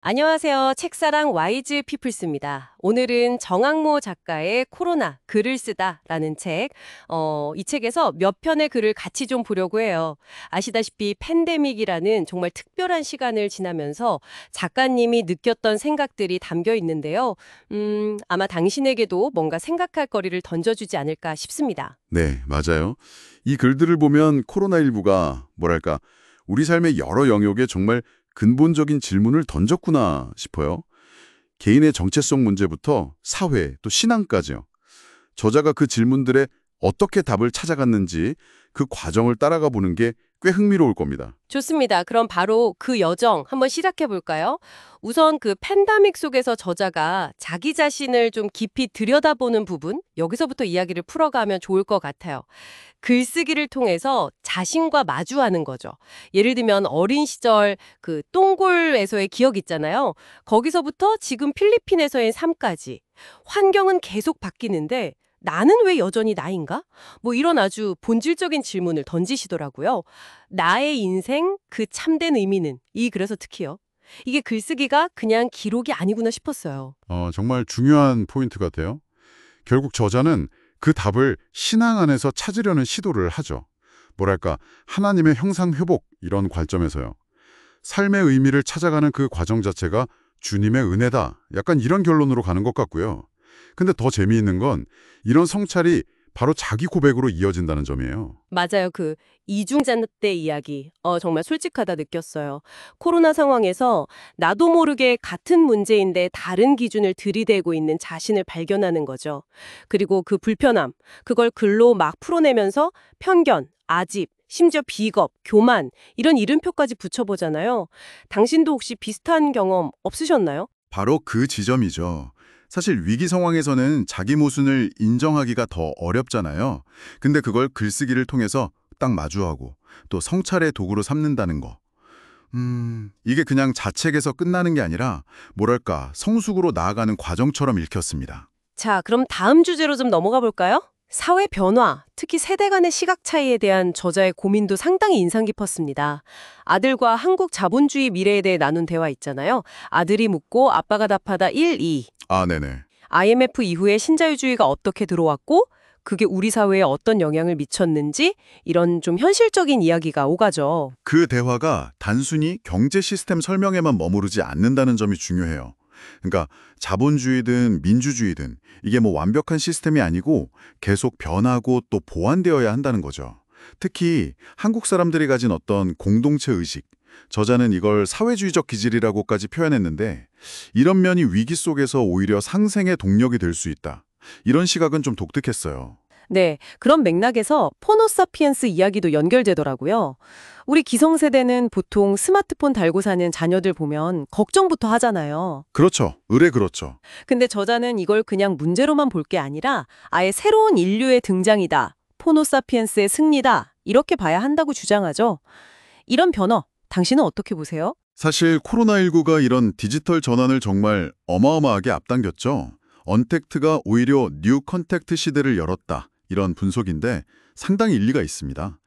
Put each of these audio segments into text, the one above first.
안녕하세요. 책사랑 와이즈 피플스입니다. 오늘은 정학모 작가의 코로나, 글을 쓰다라는 책, 이 책에서 몇 편의 글을 같이 좀 보려고 해요. 아시다시피 팬데믹이라는 정말 특별한 시간을 지나면서 작가님이 느꼈던 생각들이 담겨 있는데요. 아마 당신에게도 뭔가 생각할 거리를 던져주지 않을까 싶습니다. 네, 맞아요. 이 글들을 보면 코로나19가 뭐랄까, 우리 삶의 여러 영역에 정말 근본적인 질문을 던졌구나 싶어요. 개인의 정체성 문제부터 사회, 또 신앙까지요. 저자가 그 질문들에 어떻게 답을 찾아갔는지 그 과정을 따라가 보는 게 꽤 흥미로울 겁니다. 좋습니다. 그럼 바로 그 여정 한번 시작해 볼까요? 우선 그 팬데믹 속에서 저자가 자기 자신을 좀 깊이 들여다보는 부분, 여기서부터 이야기를 풀어가면 좋을 것 같아요. 글쓰기를 통해서 자신과 마주하는 거죠. 예를 들면 어린 시절 그 똥골에서의 기억 있잖아요. 거기서부터 지금 필리핀에서의 삶까지. 환경은 계속 바뀌는데 나는 왜 여전히 나인가? 뭐 이런 아주 본질적인 질문을 던지시더라고요. 나의 인생, 그 참된 의미는? 그래서 특히요. 이게 글쓰기가 그냥 기록이 아니구나 싶었어요. 정말 중요한 포인트 같아요. 결국 저자는 그 답을 신앙 안에서 찾으려는 시도를 하죠. 뭐랄까, 하나님의 형상회복 이런 관점에서요. 삶의 의미를 찾아가는 그 과정 자체가 주님의 은혜다. 약간 이런 결론으로 가는 것 같고요. 근데 더 재미있는 건 이런 성찰이 바로 자기 고백으로 이어진다는 점이에요. 맞아요. 그 이중자녀 때 이야기. 정말 솔직하다 느꼈어요. 코로나 상황에서 나도 모르게 같은 문제인데 다른 기준을 들이대고 있는 자신을 발견하는 거죠. 그리고 그 불편함, 그걸 글로 막 풀어내면서 편견, 아집, 심지어 비겁, 교만 이런 이름표까지 붙여보잖아요. 당신도 혹시 비슷한 경험 없으셨나요? 바로 그 지점이죠. 사실 위기 상황에서는 자기 모순을 인정하기가 더 어렵잖아요. 근데 그걸 글쓰기를 통해서 딱 마주하고 또 성찰의 도구로 삼는다는 거. 이게 그냥 자책에서 끝나는 게 아니라 뭐랄까 성숙으로 나아가는 과정처럼 읽혔습니다. 자, 그럼 다음 주제로 좀 넘어가 볼까요? 사회 변화, 특히 세대 간의 시각 차이에 대한 저자의 고민도 상당히 인상 깊었습니다. 아들과 한국 자본주의 미래에 대해 나눈 대화 있잖아요. 아들이 묻고 아빠가 답하다 1, 2. 아, 네네. IMF 이후에 신자유주의가 어떻게 들어왔고 그게 우리 사회에 어떤 영향을 미쳤는지 이런 좀 현실적인 이야기가 오가죠. 그 대화가 단순히 경제 시스템 설명에만 머무르지 않는다는 점이 중요해요. 그러니까 자본주의든 민주주의든 이게 뭐 완벽한 시스템이 아니고 계속 변하고 또 보완되어야 한다는 거죠. 특히 한국 사람들이 가진 어떤 공동체 의식, 저자는 이걸 사회주의적 기질이라고까지 표현했는데 이런 면이 위기 속에서 오히려 상생의 동력이 될 수 있다. 이런 시각은 좀 독특했어요. 네, 그런 맥락에서 포노사피엔스 이야기도 연결되더라고요. 우리 기성세대는 보통 스마트폰 달고 사는 자녀들 보면 걱정부터 하잖아요. 그렇죠. 의뢰 그렇죠. 근데 저자는 이걸 그냥 문제로만 볼 게 아니라 아예 새로운 인류의 등장이다. 포노사피엔스의 승리다. 이렇게 봐야 한다고 주장하죠. 이런 변화, 당신은 어떻게 보세요? 사실 코로나19가 이런 디지털 전환을 정말 어마어마하게 앞당겼죠. 언택트가 오히려 뉴 컨택트 시대를 열었다. 이런 분석인데 상당히 일리가 있습니다.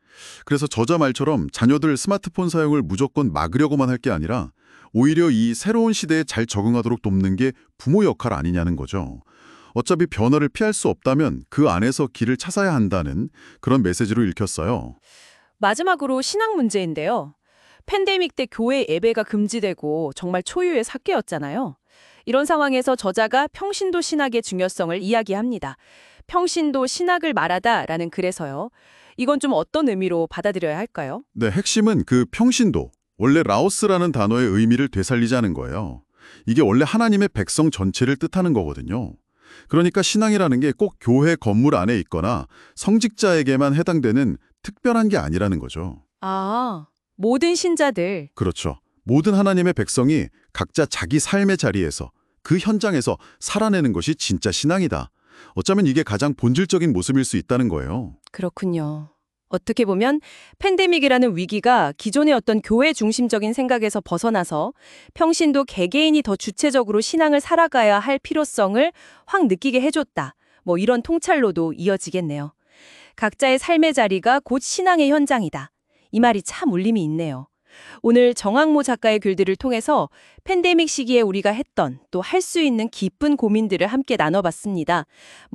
그래서 저자 말처럼 자녀들 스마트폰 사용을 무조건 막으려고만 할 게 아니라 오히려 이 새로운 시대에 잘 적응하도록 돕는 게 부모 역할 아니냐는 거죠. 어차피 변화를 피할 수 없다면 그 안에서 길을 찾아야 한다는 그런 메시지로 읽혔어요. 마지막으로 신앙 문제인데요. 팬데믹 때 교회 예배가 금지되고 정말 초유의 사태였잖아요. 이런 상황에서 저자가 평신도 신학의 중요성을 이야기합니다. 평신도 신학을 말하다라는 글에서요. 이건 좀 어떤 의미로 받아들여야 할까요? 네, 핵심은 그 평신도, 원래 라오스라는 단어의 의미를 되살리자는 거예요. 이게 원래 하나님의 백성 전체를 뜻하는 거거든요. 그러니까 신앙이라는 게 꼭 교회 건물 안에 있거나 성직자에게만 해당되는 특별한 게 아니라는 거죠. 아, 모든 신자들. 그렇죠. 모든 하나님의 백성이 각자 자기 삶의 자리에서 그 현장에서 살아내는 것이 진짜 신앙이다. 어쩌면 이게 가장 본질적인 모습일 수 있다는 거예요. 그렇군요. 어떻게 보면 팬데믹이라는 위기가 기존의 어떤 교회 중심적인 생각에서 벗어나서 평신도 개개인이 더 주체적으로 신앙을 살아가야 할 필요성을 확 느끼게 해줬다. 뭐 이런 통찰로도 이어지겠네요. 각자의 삶의 자리가 곧 신앙의 현장이다. 이 말이 참 울림이 있네요. 오늘 정학모 작가의 글들을 통해서 팬데믹 시기에 우리가 했던 또 할 수 있는 깊은 고민들을 함께 나눠봤습니다.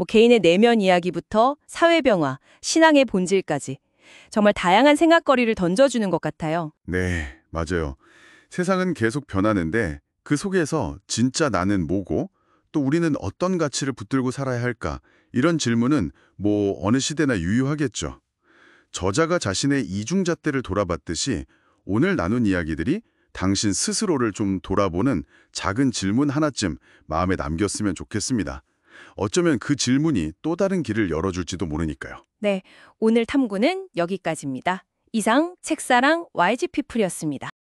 개인의 내면 이야기부터 사회변화, 신앙의 본질까지 정말 다양한 생각거리를 던져주는 것 같아요. 네, 맞아요. 세상은 계속 변하는데 그 속에서 진짜 나는 뭐고 또 우리는 어떤 가치를 붙들고 살아야 할까? 이런 질문은 어느 시대나 유효하겠죠. 저자가 자신의 이중잣대를 돌아봤듯이 오늘 나눈 이야기들이 당신 스스로를 좀 돌아보는 작은 질문 하나쯤 마음에 남겼으면 좋겠습니다. 어쩌면 그 질문이 또 다른 길을 열어줄지도 모르니까요. 네, 오늘 탐구는 여기까지입니다. 이상 책사랑 YG피플이었습니다.